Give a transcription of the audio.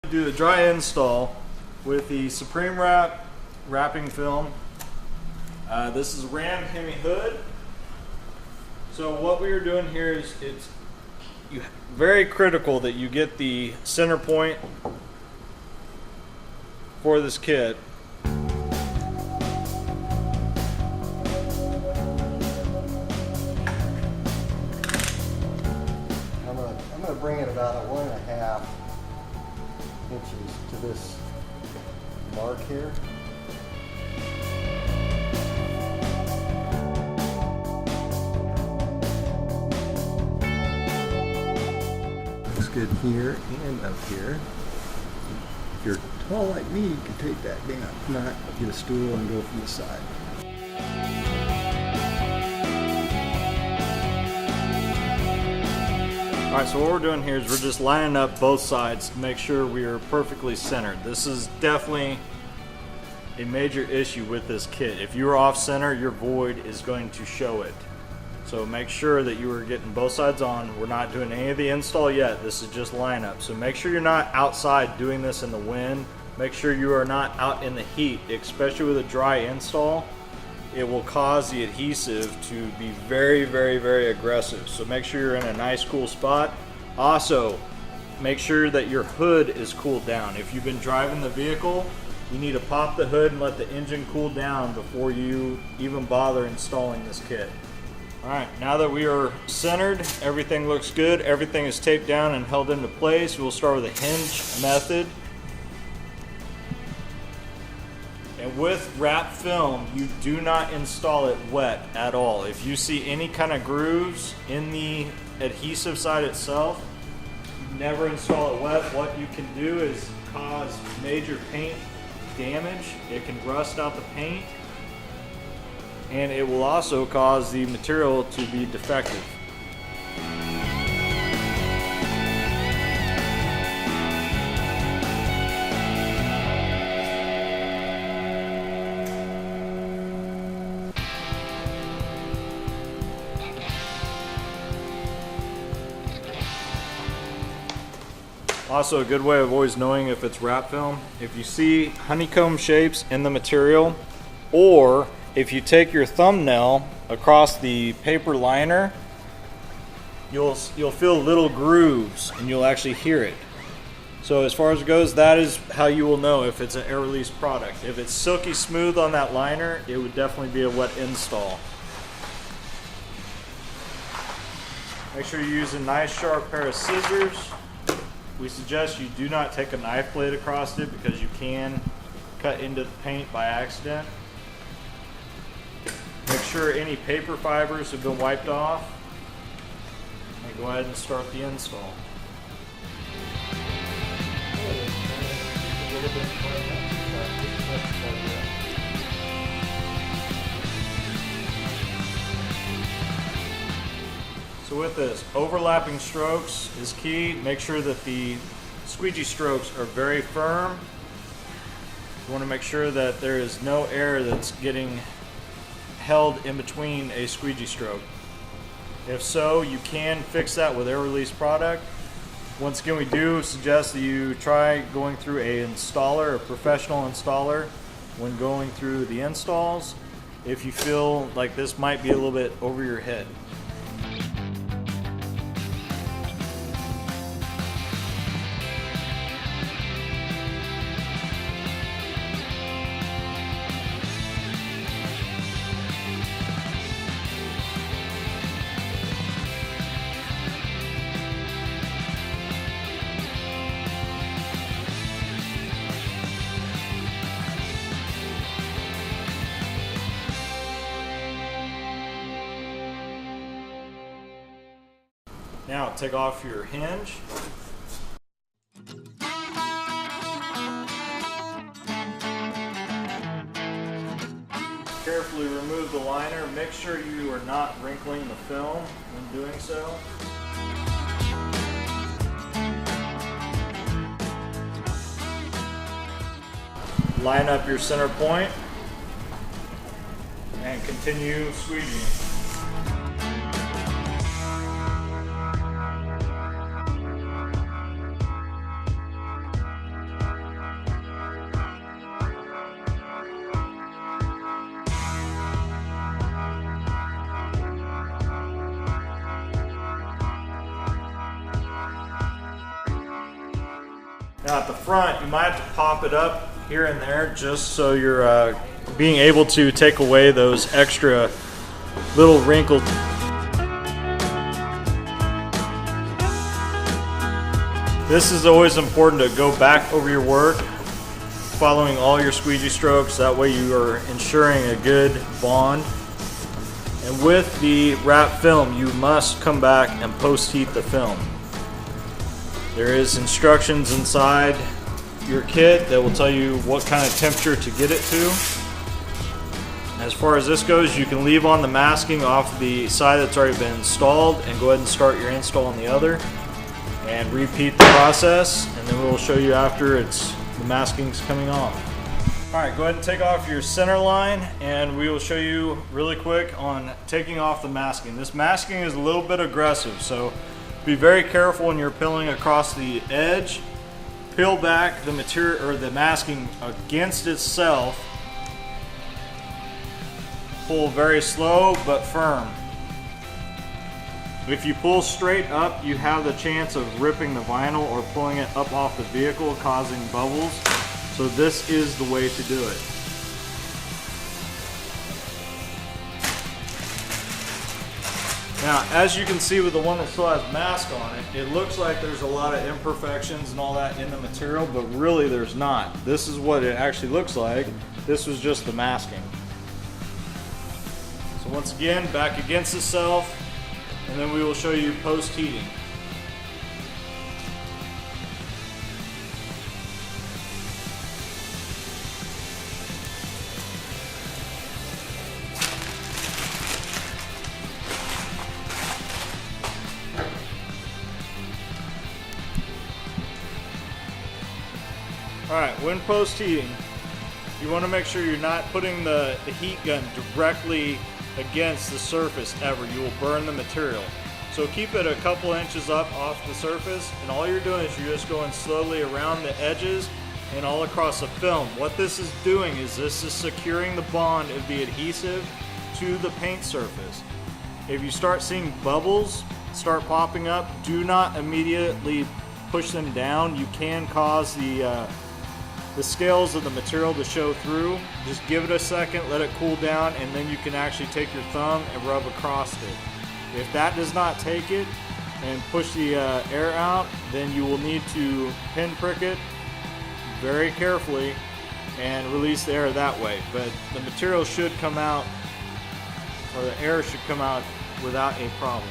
Do the dry install with the Supreme Wrap wrapping film. This is Ram Hemi hood. So what we are doing here is it's very critical that you get the center point for this kit. I'm gonna bring it about a 1.5 inches to this mark here. Looks good here and up here. If you're tall like me, you can take that down. If not, get a stool and go from the side. Alright, so what we're doing here is we're just lining up both sides to make sure we are perfectly centered. This is definitely a major issue with this kit. If you are off center, your void is going to show it. So make sure that you are getting both sides on. We're not doing any of the install yet. This is just lineup. So make sure you're not outside doing this in the wind. Make sure you are not out in the heat, especially with a dry install. It will cause the adhesive to be very, very, very aggressive. So make sure you're in a nice cool spot. Also, make sure that your hood is cooled down. If you've been driving the vehicle, you need to pop the hood and let the engine cool down before you even bother installing this kit. All right, now that we are centered, everything looks good, everything is taped down and held into place. We'll start with a hinge method. And with wrap film, you do not install it wet at all. If you see any kind of grooves in the adhesive side itself, never install it wet. What you can do is cause major paint damage. It can rust out the paint, and it will also cause the material to be defective. Also, a good way of always knowing if it's wrap film, if you see honeycomb shapes in the material, or if you take your thumbnail across the paper liner, you'll feel little grooves and you'll actually hear it. So as far as it goes, that is how you will know if it's an air release product. If it's silky smooth on that liner, it would definitely be a wet install. Make sure you use a nice sharp pair of scissors. We suggest you do not take a knife blade across it because you can cut into the paint by accident. Make sure any paper fibers have been wiped off. And go ahead and start the install. So with this, overlapping strokes is key. Make sure that the squeegee strokes are very firm. You want to make sure that there is no air that's getting held in between a squeegee stroke. If so, you can fix that with air release product. Once again, we do suggest that you try going through a installer, a professional installer, when going through the installs, if you feel like this might be a little bit over your head. Now take off your hinge. Carefully remove the liner. Make sure you are not wrinkling the film when doing so. Line up your center point and continue squeegeeing. Now at the front, you might have to pop it up here and there just so you're being able to take away those extra little wrinkles. This is always important to go back over your work, following all your squeegee strokes. That way you are ensuring a good bond. And with the wrap film, you must come back and post-heat the film. There is instructions inside your kit that will tell you what kind of temperature to get it to. As far as this goes, you can leave on the masking off the side that's already been installed and go ahead and start your install on the other and repeat the process, and then we'll show you after the masking's coming off. Alright, go ahead and take off your center line and we will show you really quick on taking off the masking. This masking is a little bit aggressive, so be very careful when you're peeling across the edge. Peel back the material or the masking against itself. Pull very slow but firm. If you pull straight up, you have the chance of ripping the vinyl or pulling it up off the vehicle, causing bubbles. So this is the way to do it. Now, as you can see with the one that still has mask on it, it looks like there's a lot of imperfections and all that in the material, but really there's not. This is what it actually looks like. This was just the masking. So once again, back against itself, and then we will show you post-heating. Alright, when post-heating, you want to make sure you're not putting the heat gun directly against the surface ever. You will burn the material. So keep it a couple inches up off the surface, and all you're doing is you're just going slowly around the edges and all across the film. What this is doing is this is securing the bond of the adhesive to the paint surface. If you start seeing bubbles start popping up, do not immediately push them down. You can cause the scales of the material to show through. Just give it a second, let it cool down, and then you can actually take your thumb and rub across it. If that does not take it and push the air out, then you will need to pin prick it very carefully and release the air that way. But the material should come out, or the air should come out without a problem.